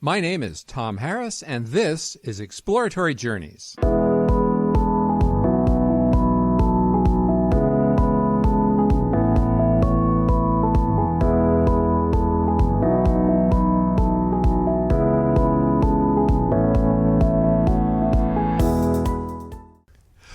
My name is Tom Harris, and this is Exploratory Journeys.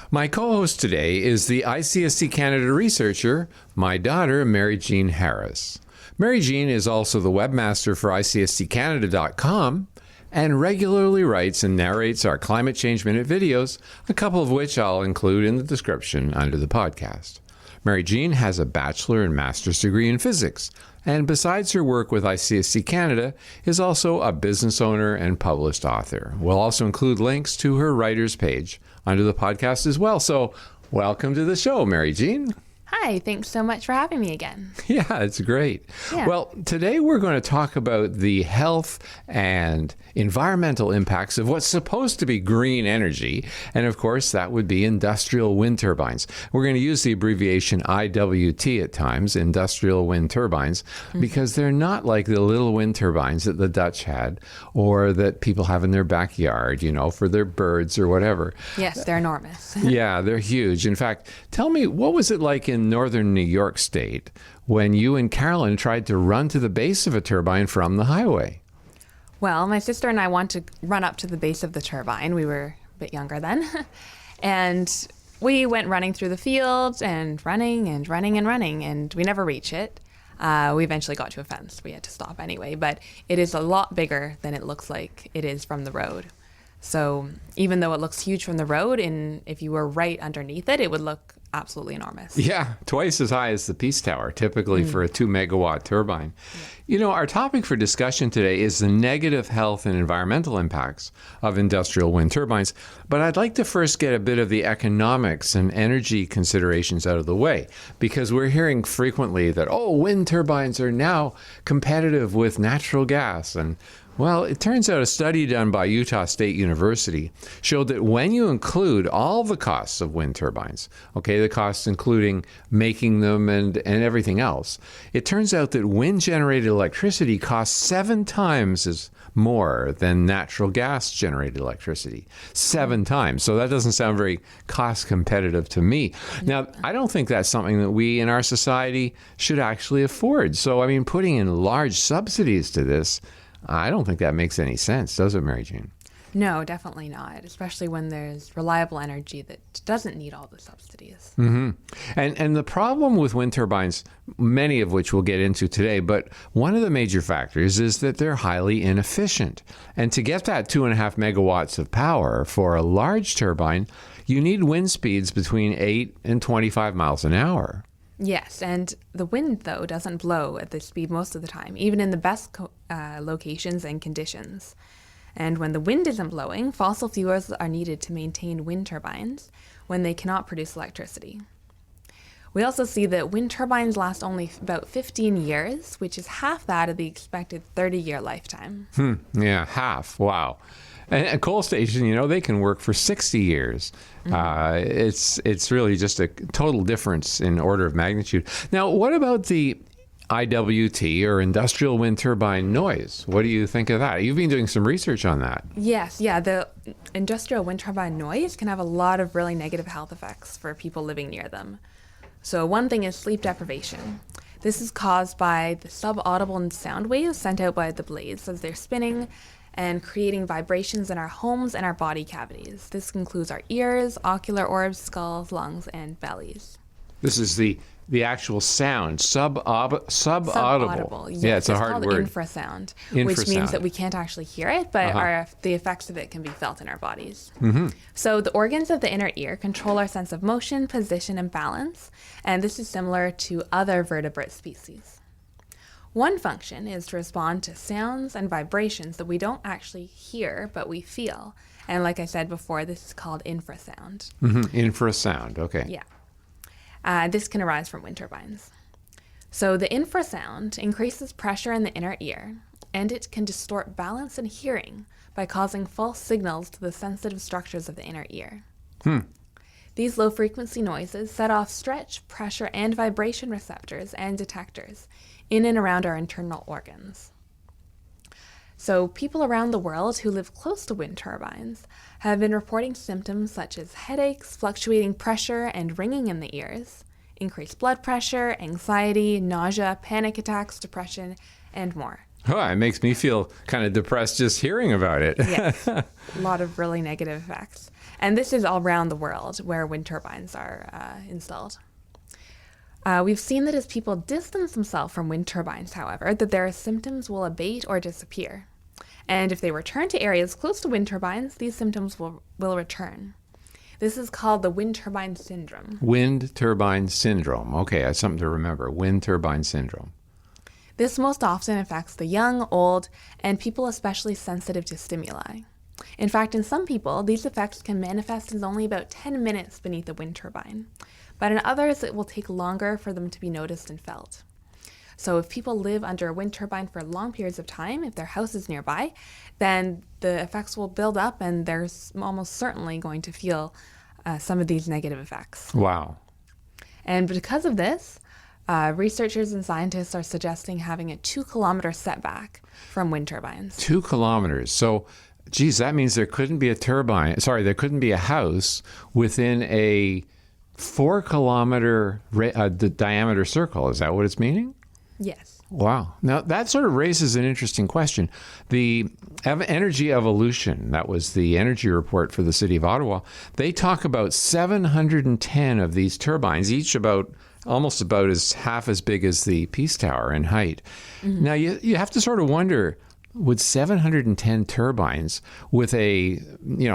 My co-host today is the ICSC-Canada Researcher, my daughter, Mary Jean Harris. Mary Jean is also the webmaster for ICSC-Canada.com and regularly writes and narrates our Climate Change Minute videos, a couple of which I'll include in the description under the podcast. Mary Jean has a bachelor and master's degree in physics, and besides her work with ICSC Canada, is also a business owner and published author. We'll also include links to her writer's page under the podcast as well. So welcome to the show, Mary Jean. Hi, thanks so much for having me again. Yeah, it's great. Yeah. Well, today we're going to talk about the health and environmental impacts of what's supposed to be green energy. And of course, that would be industrial wind turbines. We're going to use the abbreviation IWT at times, industrial wind turbines, because they're not like the little wind turbines that the Dutch had or that people have in their backyard, you know, for their birds or whatever. Yes, they're enormous. Yeah, they're huge. In fact, tell me, what was it like in northern New York State when you and Carolyn tried to run to the base of a turbine from the highway? Well, my sister and I wanted to run up to the base of the turbine. We were a bit younger then. And we went running through the field and running, and we never reached it. We eventually got to a fence. We had to stop anyway, but it is a lot bigger than it looks like it is from the road. So even though it looks huge from the road, if you were right underneath it, it would look absolutely enormous. Yeah, twice as high as the Peace Tower, typically for a 2-megawatt turbine. Yeah. You know, our topic for discussion today is the negative health and environmental impacts of industrial wind turbines, but I'd like to first get a bit of the economics and energy considerations out of the way, because we're hearing frequently that, wind turbines are now competitive with natural gas. And well, it turns out a study done by Utah State University showed that when you include all the costs of wind turbines, the costs including making them and everything else, it turns out that wind-generated electricity costs 7 times as more than natural gas-generated electricity. 7 times. So that doesn't sound very cost competitive to me. Now, I don't think that's something that we in our society should actually afford. So, I mean, putting in large subsidies to this, I don't think that makes any sense, does it, Mary Jean? No, definitely not, especially when there's reliable energy that doesn't need all the subsidies. Mm-hmm. And the problem with wind turbines, many of which we'll get into today, but one of the major factors is that they're highly inefficient. And to get that 2.5 megawatts of power for a large turbine, you need wind speeds between 8 and 25 miles an hour. Yes, and the wind, though, doesn't blow at this speed most of the time, even in the best locations and conditions. And when the wind isn't blowing, fossil fuels are needed to maintain wind turbines when they cannot produce electricity. We also see that wind turbines last only about 15 years, which is half that of the expected 30-year lifetime. Yeah, half. Wow. And a coal station, they can work for 60 years. It's really just a total difference in order of magnitude. Now, what about the IWT, or industrial wind turbine noise? What do you think of that? You've been doing some research on that. Yes, yeah. The industrial wind turbine noise can have a lot of really negative health effects for people living near them. So one thing is sleep deprivation. This is caused by the subaudible sound waves sent out by the blades as they're spinning and creating vibrations in our homes and our body cavities. This includes our ears, ocular orbs, skulls, lungs, and bellies. This is the actual sound, subaudible. Yes, Yeah, it's a hard called word. Infrasound, Infrasound, which means that we can't actually hear it, but the effects of it can be felt in our bodies. Mm-hmm. So the organs of the inner ear control our sense of motion, position, and balance, and this is similar to other vertebrate species. One function is to respond to sounds and vibrations that we don't actually hear, but we feel. And like I said before, this is called infrasound. Mm-hmm. Infrasound, okay. Yeah. This can arise from wind turbines. So the infrasound increases pressure in the inner ear, and it can distort balance and hearing by causing false signals to the sensitive structures of the inner ear. These low-frequency noises set off stretch, pressure, and vibration receptors and detectors in and around our internal organs. So people around the world who live close to wind turbines have been reporting symptoms such as headaches, fluctuating pressure, and ringing in the ears, increased blood pressure, anxiety, nausea, panic attacks, depression, and more. Oh, it makes me feel kind of depressed just hearing about it. Yes, a lot of really negative effects. And this is all around the world where wind turbines are installed. We've seen that as people distance themselves from wind turbines, however, that their symptoms will abate or disappear. And if they return to areas close to wind turbines, these symptoms will return. This is called the Wind Turbine Syndrome. Wind Turbine Syndrome. Okay, that's something to remember. Wind Turbine Syndrome. This most often affects the young, old, and people especially sensitive to stimuli. In fact, in some people, these effects can manifest as only about 10 minutes beneath a wind turbine. But in others, it will take longer for them to be noticed and felt. So if people live under a wind turbine for long periods of time, if their house is nearby, then the effects will build up and they're almost certainly going to feel some of these negative effects. Wow. And because of this, researchers and scientists are suggesting having a 2-kilometer setback from wind turbines. 2 kilometers. So, geez, that means there couldn't be there couldn't be a house within a 4-kilometer diameter circle. Is that what it's meaning? Yes. Wow. Now, that sort of raises an interesting question. The energy evolution, that was the energy report for the city of Ottawa, they talk about 710 of these turbines, each almost about half as big as the Peace Tower in height. Mm-hmm. Now, you have to sort of wonder, would 710 turbines with a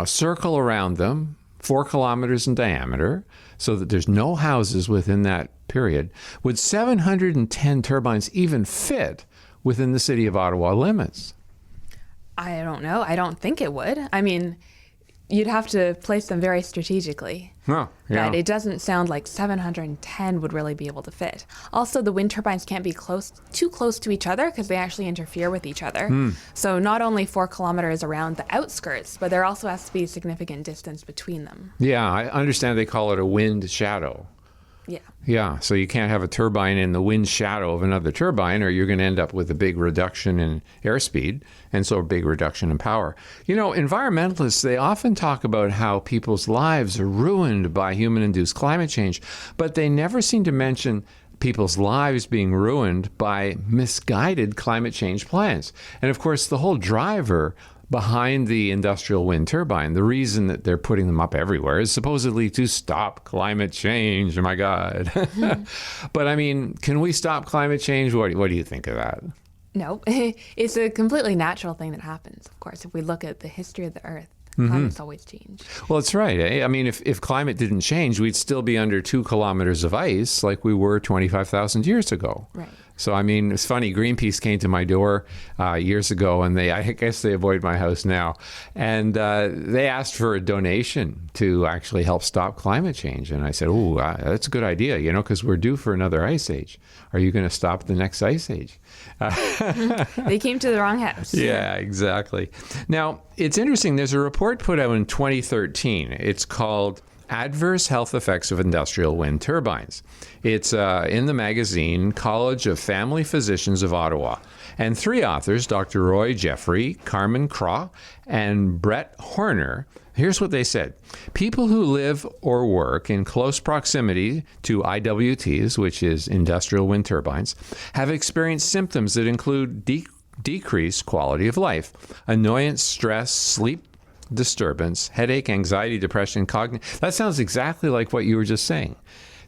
circle around them, 4 kilometers in diameter, so that there's no houses within that period, would 710 turbines even fit within the city of Ottawa limits? I don't know. I don't think it would. I mean, you'd have to place them very strategically. Oh, yeah. But it doesn't sound like 710 would really be able to fit. Also, the wind turbines can't be too close to each other because they actually interfere with each other. So not only 4 kilometers around the outskirts, but there also has to be a significant distance between them. Yeah, I understand they call it a wind shadow. Yeah. Yeah, so you can't have a turbine in the wind shadow of another turbine, or you're going to end up with a big reduction in airspeed, and so a big reduction in power. Environmentalists, they often talk about how people's lives are ruined by human-induced climate change, but they never seem to mention people's lives being ruined by misguided climate change plans. And of course, the whole driver behind the industrial wind turbine, the reason that they're putting them up everywhere is supposedly to stop climate change. Oh my God. But I mean, can we stop climate change? What do you think of that? No, it's a completely natural thing that happens, of course. If we look at the history of the Earth, climate's always changed. Well, that's right. I mean, if climate didn't change, we'd still be under 2 kilometers of ice like we were 25,000 years ago. Right. So, I mean, it's funny. Greenpeace came to my door years ago, and I guess they avoid my house now. And they asked for a donation to actually help stop climate change. And I said, "Oh, that's a good idea, because we're due for another ice age. Are you going to stop the next ice age?" They came to the wrong house. Yeah, exactly. Now, it's interesting. There's a report put out in 2013. It's called Adverse Health Effects of Industrial Wind Turbines. It's in the magazine College of Family Physicians of Ottawa. And 3 authors, Dr. Roy Jeffrey, Carmen Craw, and Brett Horner, here's what they said. People who live or work in close proximity to IWTs, which is industrial wind turbines, have experienced symptoms that include decreased quality of life, annoyance, stress, sleep disturbance, headache, anxiety, depression, cognitive. That sounds exactly like what you were just saying.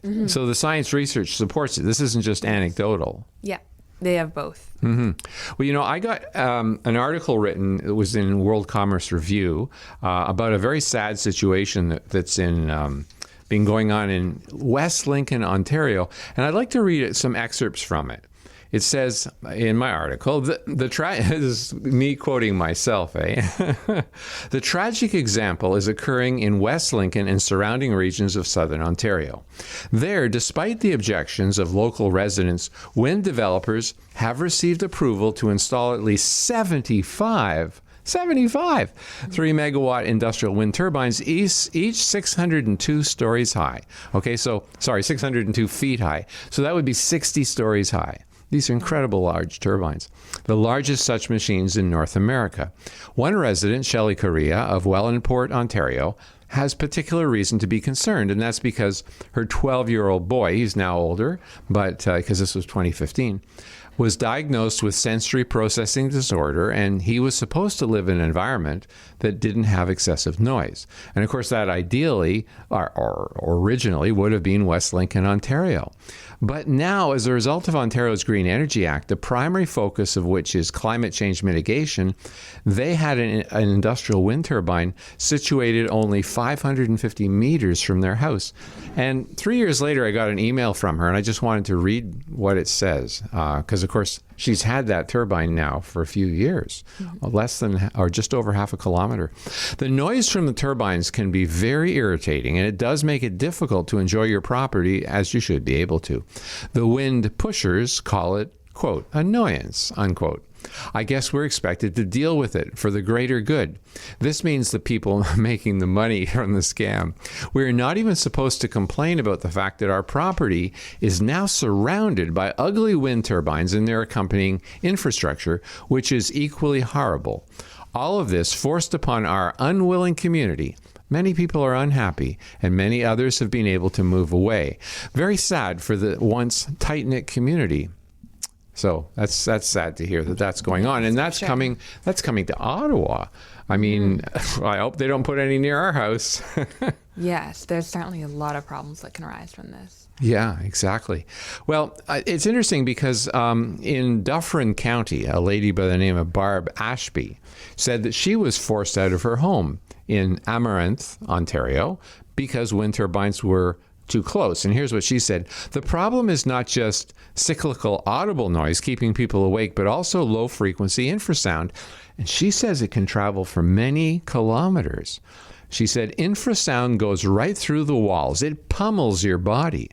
Mm-hmm. So the science research supports it. This isn't just anecdotal. Yeah, they have both. Mm-hmm. Well, I got an article written, it was in World Commerce Review, about a very sad situation that's been going on in West Lincoln, Ontario. And I'd like to read some excerpts from it. It says in my article, this is me quoting myself, The tragic example is occurring in West Lincoln and surrounding regions of southern Ontario. There, despite the objections of local residents, wind developers have received approval to install at least 75 3-megawatt industrial wind turbines, each 602 stories high. Okay, 602 feet high. So that would be 60 stories high. These are incredible large turbines, the largest such machines in North America. One resident, Shelley Correa of Wellandport, Ontario, has particular reason to be concerned, and that's because her 12-year-old boy, he's now older, but because this was 2015, was diagnosed with sensory processing disorder, and he was supposed to live in an environment that didn't have excessive noise. And of course, that ideally, or originally, would have been West Lincoln, Ontario. But now, as a result of Ontario's Green Energy Act, the primary focus of which is climate change mitigation, they had an industrial wind turbine situated only 550 meters from their house. And 3 years later, I got an email from her, and I just wanted to read what it says, because, of course, she's had that turbine now for a few years, less than or just over half a kilometer. The noise from the turbines can be very irritating, and it does make it difficult to enjoy your property as you should be able to. The wind pushers call it, quote, annoyance, unquote. I guess we're expected to deal with it for the greater good. This means the people making the money from the scam. We're not even supposed to complain about the fact that our property is now surrounded by ugly wind turbines and their accompanying infrastructure, which is equally horrible. All of this forced upon our unwilling community. Many people are unhappy, and many others have been able to move away. Very sad for the once tight-knit community. So that's sad to hear that that's going on, and that's coming to Ottawa. I mean, I hope they don't put any near our house. Yes, there's certainly a lot of problems that can arise from this. Yeah, exactly. Well, it's interesting because in Dufferin County, a lady by the name of Barb Ashby said that she was forced out of her home in Amaranth, Ontario, because wind turbines were too close. And here's what she said. The problem is not just cyclical audible noise keeping people awake, but also low frequency infrasound. And she says it can travel for many kilometers. She said infrasound goes right through the walls. It pummels your body.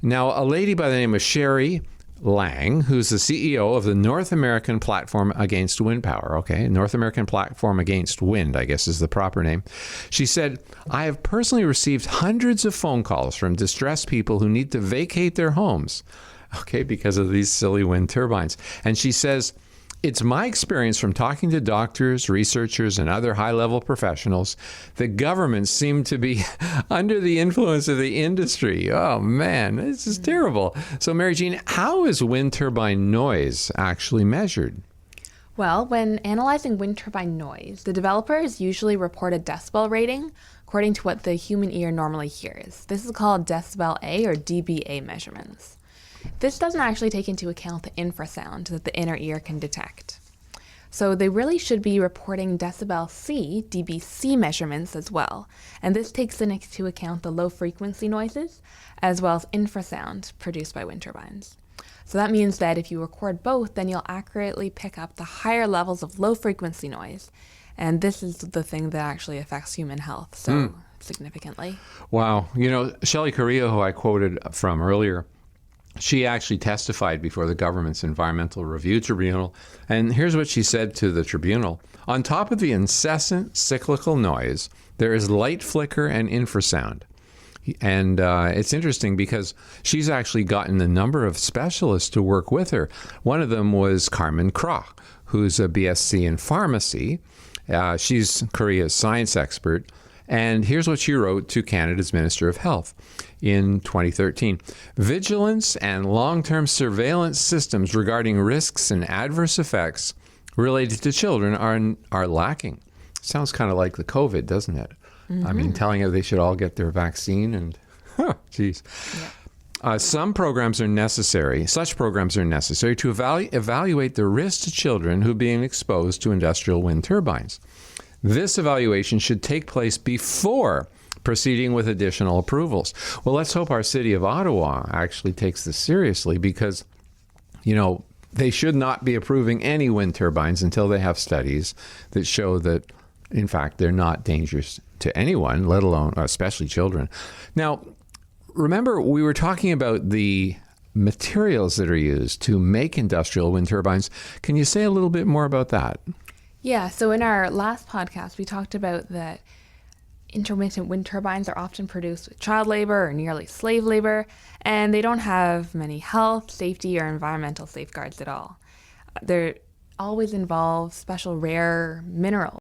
Now, a lady by the name of Sherry Lang, who's the CEO of the North American Platform Against Wind Power, okay, North American Platform Against Wind, I guess is the proper name. She said, I have personally received hundreds of phone calls from distressed people who need to vacate their homes, okay, because of these silly wind turbines. And she says, it's my experience from talking to doctors, researchers, and other high-level professionals that governments seem to be under the influence of the industry. Oh, man, this is terrible. So, Mary Jean, how is wind turbine noise actually measured? Well, when analyzing wind turbine noise, the developers usually report a decibel rating according to what the human ear normally hears. This is called decibel A or dBA measurements. This doesn't actually take into account the infrasound that the inner ear can detect. So they really should be reporting decibel C, dBc measurements as well. And this takes into account the low frequency noises as well as infrasound produced by wind turbines. So that means that if you record both, then you'll accurately pick up the higher levels of low frequency noise. And this is the thing that actually affects human health so significantly. Wow. You know, Shelley Correa, who I quoted from earlier, she actually testified before the government's Environmental Review Tribunal. And here's what she said to the tribunal. On top of the incessant cyclical noise, there is light flicker and infrasound. And it's interesting because she's actually gotten a number of specialists to work with her. One of them was Carmen Craw, who's a B.Sc in pharmacy. She's Korea's science expert. And here's what she wrote to Canada's Minister of Health in 2013. Vigilance and long-term surveillance systems regarding risks and adverse effects related to children are lacking. Sounds kind of like the COVID, doesn't it? I mean, telling them they should all get their vaccine and, geez. Yeah. Such programs are necessary to evaluate the risk to children who are being exposed to industrial wind turbines. This evaluation should take place before proceeding with additional approvals. Well, let's hope our city of Ottawa actually takes this seriously because, you know, they should not be approving any wind turbines until they have studies that show that, in fact, they're not dangerous to anyone, let alone, especially children. Now, remember, we were talking about the materials that are used to make industrial wind turbines. Can you say a little bit more about that? Yeah, so in our last podcast, we talked about that intermittent wind turbines are often produced with child labor or nearly slave labor, and they don't have many health, safety, or environmental safeguards at all. They always involve special rare minerals